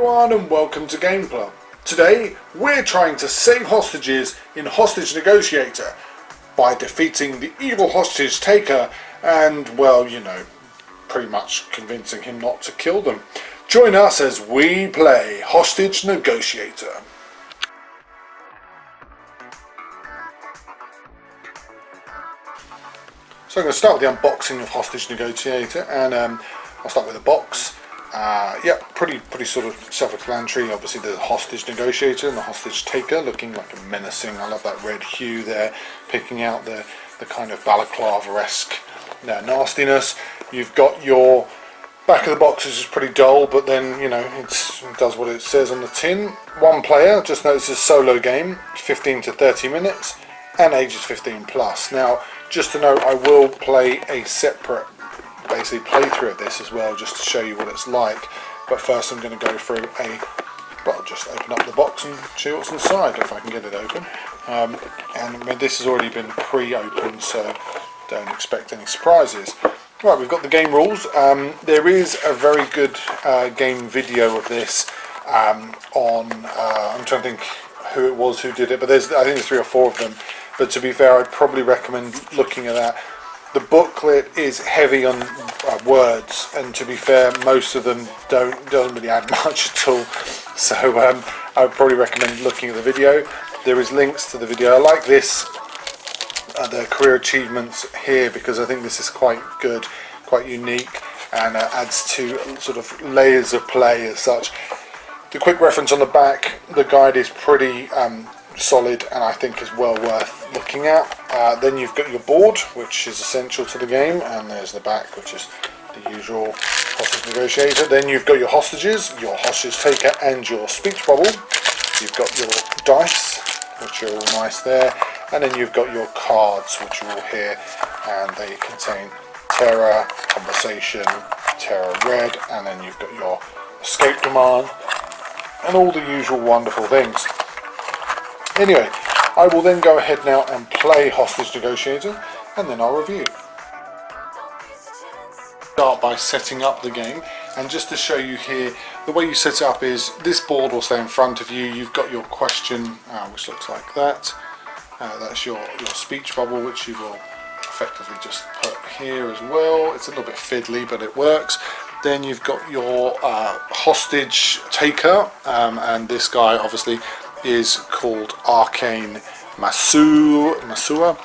everyone and welcome to Game Club. Today we're trying to save hostages in Hostage Negotiator by defeating the evil hostage taker and, well, you know, pretty much convincing him not to kill them. Join us as we play Hostage Negotiator. So I'm going to start with the unboxing of Hostage Negotiator, and I'll start with the box. Yeah, pretty sort of self-explanatory. Obviously there's a Hostage Negotiator and the Hostage Taker, looking like a menacing. I love that red hue there, picking out the kind of balaclava-esque nastiness. You've got your back of the box is just pretty dull, but then, you know, it does what it says on the tin. One player, just notice it's a solo game, 15 to 30 minutes, and ages 15 plus. Now, just to note, I will play a separate basically playthrough of this as well, just to show you what it's like. But first I'm going to go through well, just open up the box and show what's inside, if I can get it open. And this has already been pre-opened, so don't expect any surprises. Right, we've got the game rules. There is a very good game video of this on, I'm trying to think who it was who did it, but I think there's 3 or 4 of them. But to be fair, I'd probably recommend looking at that. The booklet is heavy on words, and to be fair, most of them doesn't really add much at all. So I would probably recommend looking at the video. There is links to the video. I like this, the career achievements here, because I think this is quite good, quite unique, and adds to sort of layers of play as such. The quick reference on the back, the guide is pretty solid, and I think is well worth looking at. Then you've got your board, which is essential to the game, and there's the back, which is the usual hostage negotiator. Then you've got your hostages, your hostage taker, and your speech bubble. You've got your dice, which are all nice there, and then you've got your cards, which are all here, and they contain terror, conversation, terror red, and then you've got your escape command, and all the usual wonderful things. Anyway, I will then go ahead now and play Hostage Negotiator, and then I'll review. Start by setting up the game, and just to show you here, the way you set it up is this board will stay in front of you. You've got your question, which looks like that. That's your speech bubble, which you will effectively just put here as well. It's a little bit fiddly, but it works. Then you've got your hostage taker, and this guy obviously is called Arcane Masua.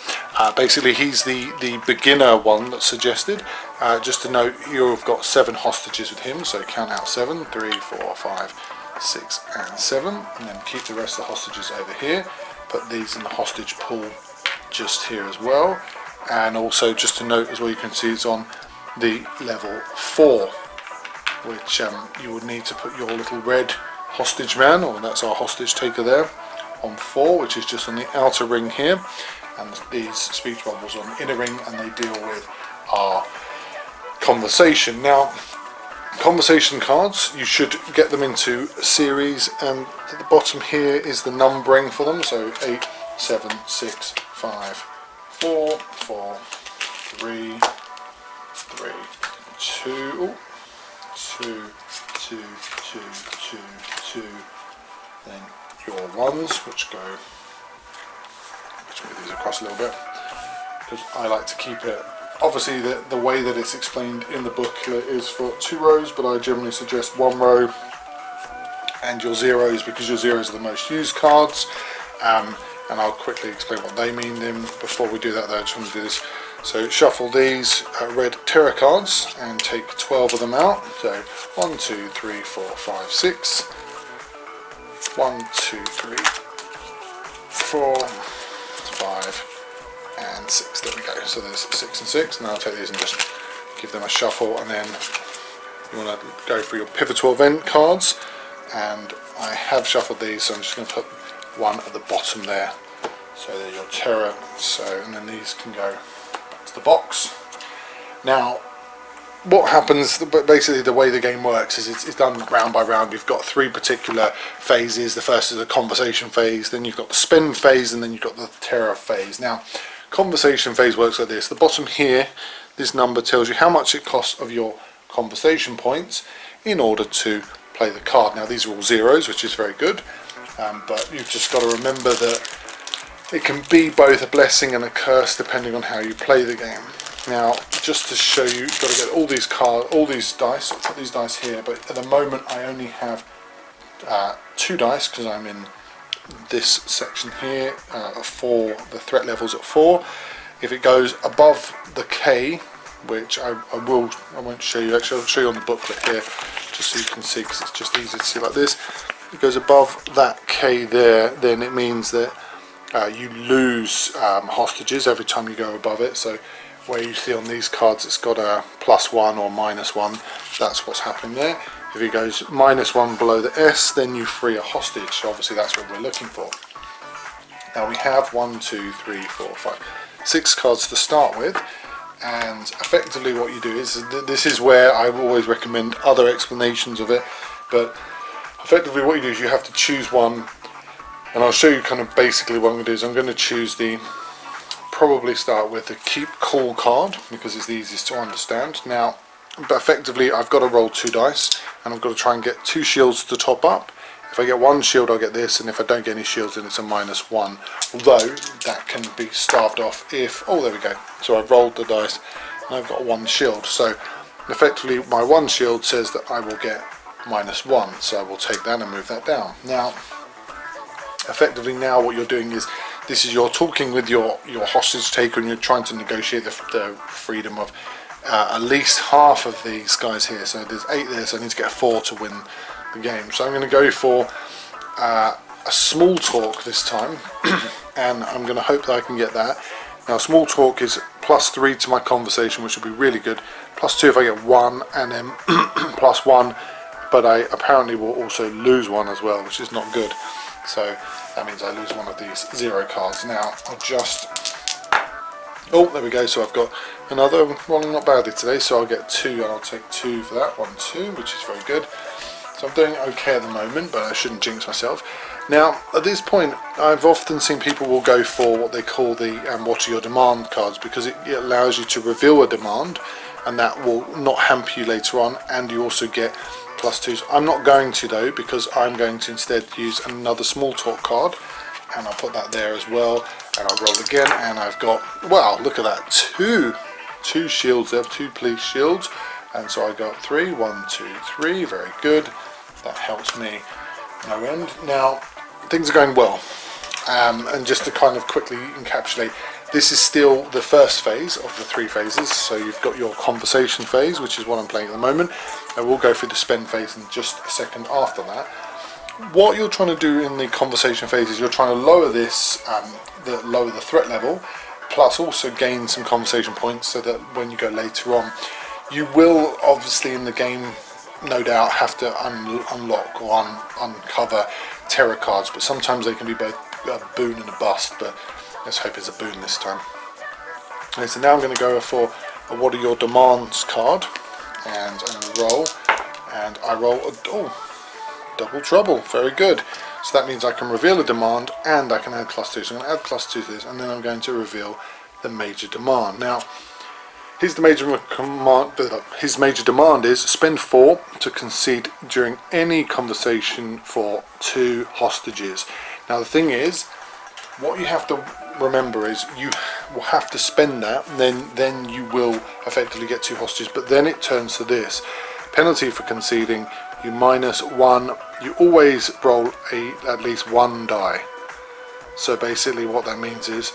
Basically he's the beginner one that's suggested. Just to note, you've got 7 hostages with him, so count out 7, 3, 4, 5, 6 and 7, and then keep the rest of the hostages over here. Put these in the hostage pool just here as well. And also just to note as well, you can see it's on the level 4, which you would need to put your little red hostage man, or that's our hostage taker there, on 4, which is just on the outer ring here, and these speech bubbles on the inner ring, and they deal with our conversation. Now, conversation cards, you should get them into a series, and at the bottom here is the numbering for them, so 8, 7, 6, 5, 4, 4, 3, 3, 2, 2, 2, 2, 2, 2, then your ones, which move these across a little bit, because I like to keep it, obviously the way that it's explained in the booklet is for 2 rows, but I generally suggest 1 row, and your zeros, because your zeros are the most used cards, and I'll quickly explain what they mean. Then before we do that though, I just want to do this. So shuffle these red terror cards and take 12 of them out. So 1, 2, 3, 4, 5, 6. 1, 2, 3, 4, 5, and 6. There we go. So there's 6 and 6. Now I'll take these and just give them a shuffle, and then you want to go for your pivotal event cards. And I have shuffled these, so I'm just going to put one at the bottom there. So they're your terror. So, and then these can go to the box. Now, what happens, basically the way the game works is it's done round by round. You've got 3 particular phases. The first is the conversation phase, then you've got the spin phase, and then you've got the terror phase. Now, conversation phase works like this. The bottom here, this number tells you how much it costs of your conversation points in order to play the card. Now these are all zeros, which is very good, but you've just got to remember that it can be both a blessing and a curse depending on how you play the game. Now, just to show you, you've got to get all these dice. I'll put these dice here, but at the moment I only have 2 dice because I'm in this section here for the threat levels at 4. If it goes above the K, which I won't show you, actually I'll show you on the booklet here just so you can see, because it's just easy to see like this. If it goes above that K there, then it means that you lose hostages every time you go above it. So where you see on these cards it's got a +1 or -1, that's what's happening there. If it goes -1 below the S, then you free a hostage. So obviously that's what we're looking for. Now we have 1, 2, 3, 4, 5, 6 cards to start with, and effectively what you do is, this is where I always recommend other explanations of it, but effectively what you do is you have to choose one, and I'll show you kind of basically what I'm going to do is I'm going to choose probably start with the Keep Cool card because it's the easiest to understand. Now, but effectively I've got to roll 2 dice and I've got to try and get 2 shields to top up. If I get 1 shield I'll get this, and if I don't get any shields then it's a -1, although that can be starved off if, oh there we go, so I've rolled the dice and I've got 1 shield, so effectively my 1 shield says that I will get -1, so I will take that and move that down. Now effectively now what you're doing is, this is you're talking with your hostage taker and you're trying to negotiate the freedom of at least half of these guys here. So there's 8 there, so I need to get 4 to win the game. So I'm going to go for a small talk this time and I'm going to hope that I can get that. Now small talk is +3 to my conversation, which will be really good, +2 if I get 1, and then +1, but I apparently will also lose 1 as well, which is not good. So that means I lose 1 of these 0 cards. Now I'll just, oh there we go, so I've got another, rolling not badly today, so I'll get 2 and I'll take 2 for that, 1, 2, which is very good. So I'm doing okay at the moment, but I shouldn't jinx myself. Now at this point I've often seen people will go for what they call the what are your demand cards, because it allows you to reveal a demand and that will not hamper you later on, and you also get +2s. I'm not going to though, because I'm going to instead use another small talk card, and I'll put that there as well, and I'll roll again, and I've got, wow, look at that, two shields there, 2 police shields, and so I got 3, 1, 2, 3, very good. That helps me no end. Now things are going well, and just to kind of quickly encapsulate, this is still the first phase of the 3 phases. So you've got your conversation phase, which is what I'm playing at the moment, and we'll go through the spend phase in just a second after that. What you're trying to do in the conversation phase is you're trying to lower this, lower the threat level, plus also gain some conversation points, so that when you go later on, you will obviously in the game no doubt have to unlock or uncover terror cards, but sometimes they can be both a boon and a bust, but let's hope it's a boon this time. Okay, so now I'm going to go for a what are your demands card, and I'm going to roll, and I roll double trouble, very good. So that means I can reveal a demand and I can add +2, so I'm going to add +2 to this, and then I'm going to reveal the major demand. Now his major demand is spend 4 to concede during any conversation for 2 hostages. Now the thing is, what you have to remember is you will have to spend that, then you will effectively get 2 hostages, but then it turns to this. Penalty for conceding, you -1, you always roll at least 1 die. So basically what that means is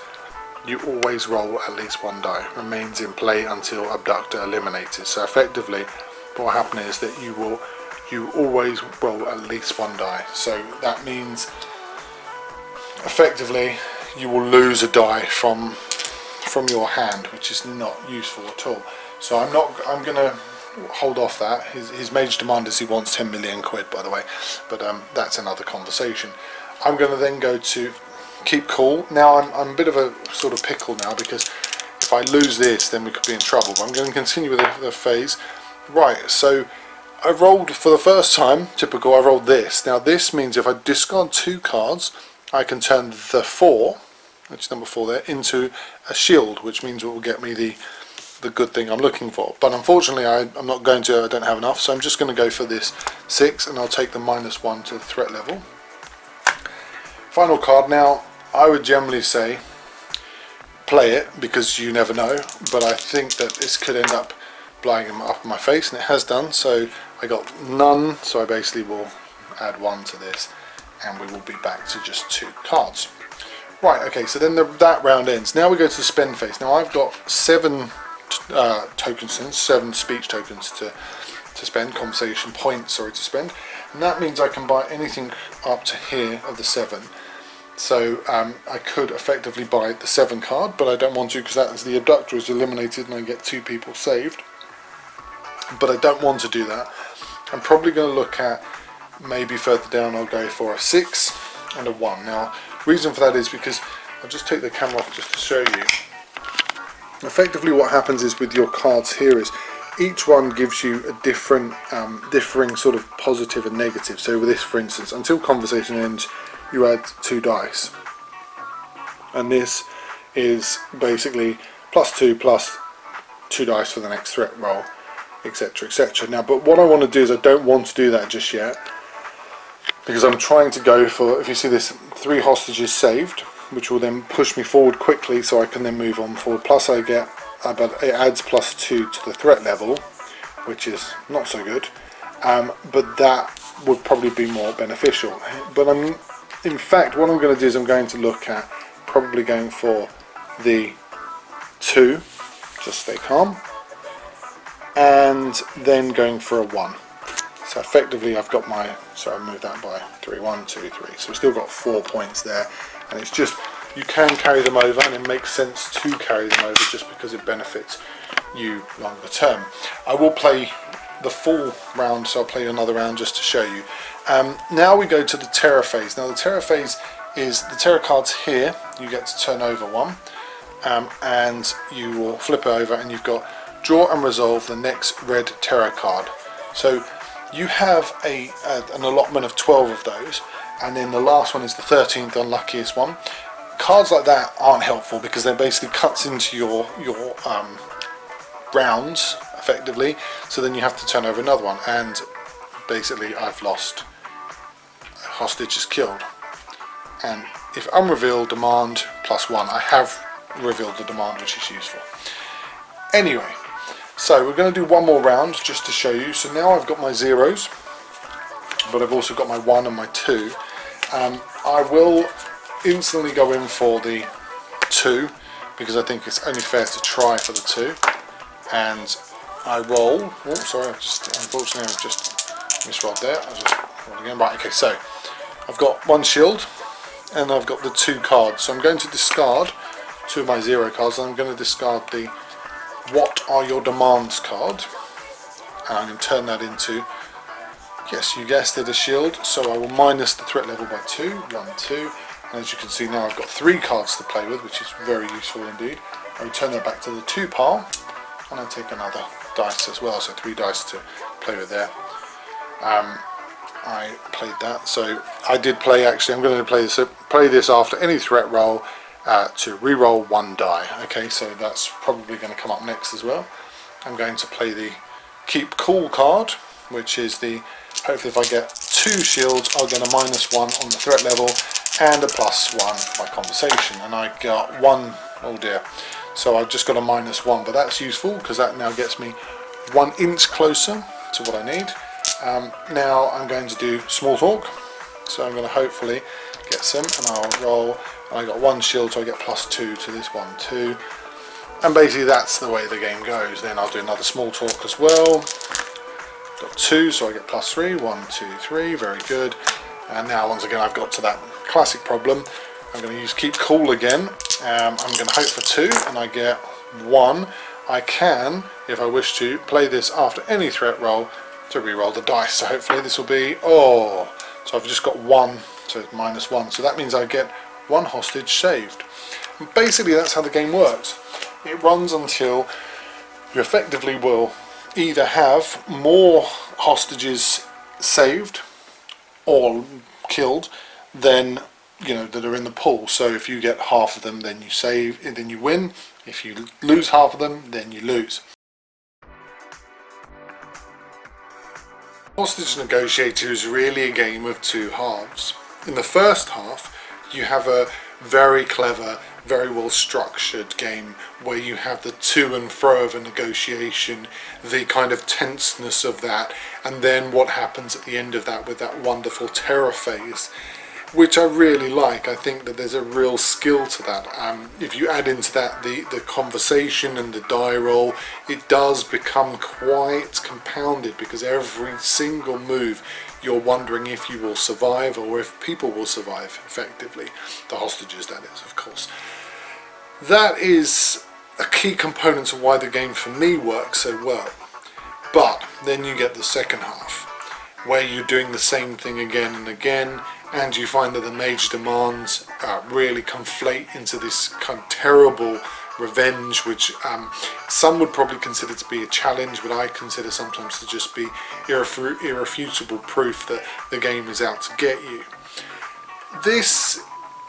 you always roll at least 1 die, remains in play until abductor eliminated. So effectively what will happen is that you always roll at least 1 die. So that means effectively you will lose a die from your hand, which is not useful at all. So I'm gonna hold off that. His major demand is he wants 10 million quid, by the way, but that's another conversation. I'm going to then go to Keep Cool. Now I'm a bit of a sort of pickle now, because if I lose this then we could be in trouble, but I'm going to continue with the phase. Right, so I rolled for the first time, typical, I rolled this. Now this means if I discard 2 cards I can turn the 4, which is number 4 there, into a shield, which means it will get me the good thing I'm looking for. But unfortunately I'm not going to, I don't have enough, so I'm just going to go for this 6, and I'll take the -1 to the threat level. Final card. Now I would generally say play it, because you never know, but I think that this could end up blowing him up in my face, and it has done. So I got none, so I basically will add 1 to this, and we will be back to just 2 cards. Right, okay, so then that round ends. Now we go to the spend phase. Now I've got 7 tokens, 7 speech tokens to spend, conversation points, sorry, to spend, and that means I can buy anything up to here of the 7. So I could effectively buy the 7 card, but I don't want to, because that is the abductor is eliminated and I get 2 people saved. But I don't want to do that. I'm probably going to look at, maybe further down I'll go for a 6 and a 1. Now, reason for that is because, I'll just take the camera off just to show you. Effectively what happens is with your cards here is each one gives you a different, differing sort of positive and negative. So with this, for instance, until conversation ends, you add 2 dice. And this is basically +2 plus 2 dice for the next threat roll, etc, etc. Now, but what I want to do is I don't want to do that just yet, because I'm trying to go for, if you see this, 3 hostages saved, which will then push me forward quickly so I can then move on forward. Plus I get, but it adds +2 to the threat level, which is not so good, but that would probably be more beneficial. But in fact, what I'm going to do is I'm going to look at probably going for the 2, just stay calm, and then going for a 1. So effectively I've got my, so I moved that by 3, 1, 2, 3, so we've still got 4 points there, and it's just, you can carry them over, and it makes sense to carry them over just because it benefits you longer term. I will play the full round, so I'll play another round just to show you. Now we go to the terror phase. Now the terror phase is the terror cards here, you get to turn over 1, and you will flip it over, and you've got draw and resolve the next red terror card. So you have an allotment of 12 of those, and then the last one is the 13th unluckiest one. Cards like that aren't helpful because they basically cuts into your rounds effectively, so then you have to turn over another one, and basically I've lost. Hostage is killed, and if unrevealed, demand +1. I have revealed the demand, which is useful. Anyway, so we're going to do one more round just to show you. So now I've got my 0s, but I've also got my 1 and my 2. I will instantly go in for the 2 because I think it's only fair to try for the 2, and I roll. Oh, sorry, unfortunately I've just misrolled there. I'll just roll again. Right, okay, so I've got 1 shield and I've got the 2 cards. So I'm going to discard 2 of my 0 cards, and I'm going to discard the what are your demands card, and I'm going to turn that into, yes, you guessed it, a shield. So I will minus the threat level by 2, 1, 2, and as you can see now I've got 3 cards to play with, which is very useful indeed. I return that back to the 2 pile, and I take another dice as well, so 3 dice to play with there. I played that, so I did play, actually I'm going to play this after any threat roll to re-roll 1 die. Okay, so that's probably going to come up next as well. I'm going to play the keep cool card, which is the, hopefully if I get 2 shields I'll get a -1 on the threat level and a +1 for my conversation, and I got 1, oh dear, so I've just got a -1, but that's useful because that now gets me 1 inch closer to what I need. Now I'm going to do small talk, so I'm going to hopefully get some, and I'll roll, and I got 1 shield, so I get +2 to this 1, 2, and basically that's the way the game goes. Then I'll do another small talk as well, got 2, so I get +3, 1, 2, 3, very good. And now once again I've got to that classic problem. I'm going to use keep cool again. I'm going to hope for 2, and I get 1. I can, if I wish to, play this after any threat roll to re-roll the dice. So hopefully this will be, oh, so I've just got 1, so it's -1. So that means I get 1 hostage saved. And basically that's how the game works. It runs until you effectively will either have more hostages saved or killed than, you know, that are in the pool. So if you get half of them, then you save, then you win, If you lose half of them, then you lose. Hostage Negotiator is really a game of two halves. In the first half, you have a very clever, very well structured game where you have the to and fro of a negotiation, the kind of tenseness of that, and then what happens at the end of that with that wonderful terror phase, which I really like. I think that there's a real skill to that. If you add into that the conversation and the die roll, it does become quite compounded, because every single move you're wondering if you will survive or if people will survive effectively. The hostages, that is, of course. That is a key component to why the game for me works so well. But then you get the second half, where you're doing the same thing again and again, and you find that the major demands really conflate into this kind of terrible revenge, which some would probably consider to be a challenge, but I consider sometimes to just be irrefutable proof that the game is out to get you. This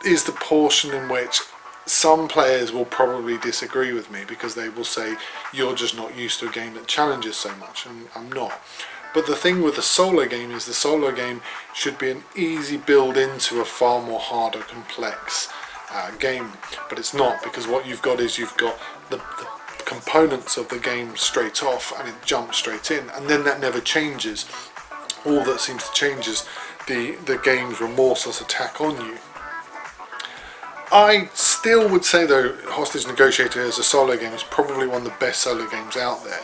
is the portion in which some players will probably disagree with me, because they will say you're just not used to a game that challenges so much, and I'm not. But the thing with a solo game is the solo game should be an easy build into a far more harder, complex game. But it's not, because what you've got is you've got the components of the game straight off, and it jumps straight in, and then that never changes. All that seems to change is the game's remorseless attack on you. I still would say, though, Hostage Negotiator as a solo game is probably one of the best solo games out there.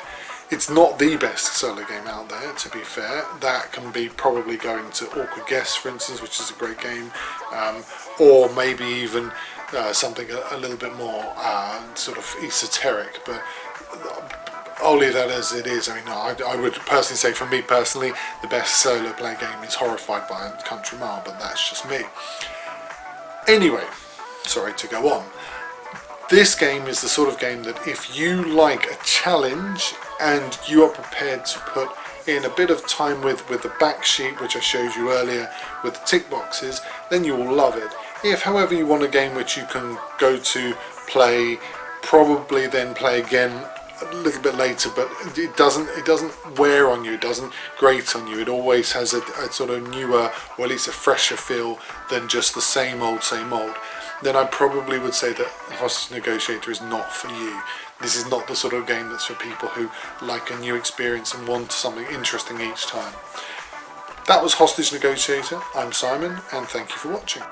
It's not the best solo game out there, to be fair. That can be probably going to Awkward Guess, for instance, which is a great game, or maybe even something a little bit more sort of esoteric, but I'll leave that as it is. I mean, no, I would personally say, for me personally, the best solo play game is Horrified by a Country Mile, but that's just me. Anyway, sorry to go on. This game is the sort of game that if you like a challenge and you are prepared to put in a bit of time with the back sheet, which I showed you earlier with the tick boxes, then you will love it. If, however, you want a game which you can go to, play, probably then play again a little bit later, but it doesn't wear on you, it doesn't grate on you, it always has a sort of newer, or at least a fresher feel than just the same old, then I probably would say that Hostage Negotiator is not for you. This is not the sort of game that's for people who like a new experience and want something interesting each time. That was Hostage Negotiator. I'm Simon, and thank you for watching.